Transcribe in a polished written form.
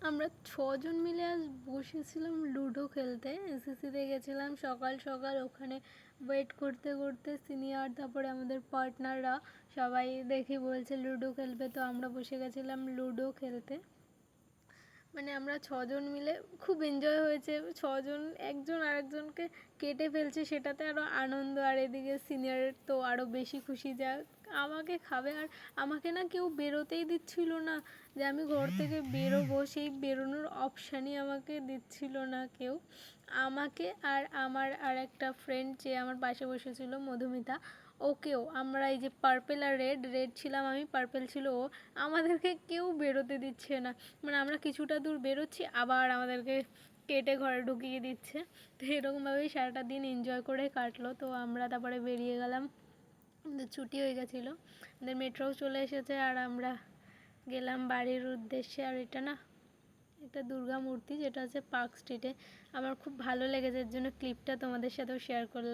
আমরা ছজন মিলে আজ বসেছিলাম লুডো খেলতে। এসএসসিতে গেছিলাম সকাল সকাল, ওখানে ওয়েট করতে করতে সিনিয়র তারপরে আমাদের পার্টনাররা সবাই দেখি বলছে লুডো খেলবে, তো আমরা বসে গেছিলাম লুডো খেলতে। মানে আমরা ছজন মিলে খুব এনজয় হয়েছে। ছজন একজন আরেকজনকে কেটে ফেলছে, সেটাতে আরও আনন্দ। আর এদিকে সিনিয়র তো আরও বেশি খুশি, যা আমাকে খাবে। আর আমাকে না কেউ বেরোতেই দিচ্ছিল না, যে আমি ঘর থেকে বেরোবো সেই বেরোনোর অপশানই আমাকে দিচ্ছিল না কেউ। আমাকে আর আমার আর একটা ফ্রেন্ড যে আমার পাশে বসেছিল, মধুমিতা, ওকেও। আমরা এই যে পার্পেল আর রেড ছিলাম আমি, পার্পেল ছিল ও, আমাদেরকে কেউ বেরোতে দিচ্ছে না। মানে আমরা কিছুটা দূর বেরোচ্ছি, আবার আমাদেরকে কেটে ঘরে ঢুকিয়ে দিচ্ছে। তো এরকমভাবেই সারাটা দিন এনজয় করে কাটলো। তো আমরা তারপরে বেরিয়ে গেলাম, আমাদের ছুটি হয়ে গেছিলো, আমাদের মেট্রোও চলে এসেছে, আর আমরা গেলাম বাড়ির উদ্দেশ্যে। আর এটা না একটা দুর্গা মূর্তি, যেটা আছে পার্ক স্ট্রিটে। আমার খুব ভালো লেগেছে, এর জন্য ক্লিপটা তোমাদের সাথেও শেয়ার করলাম।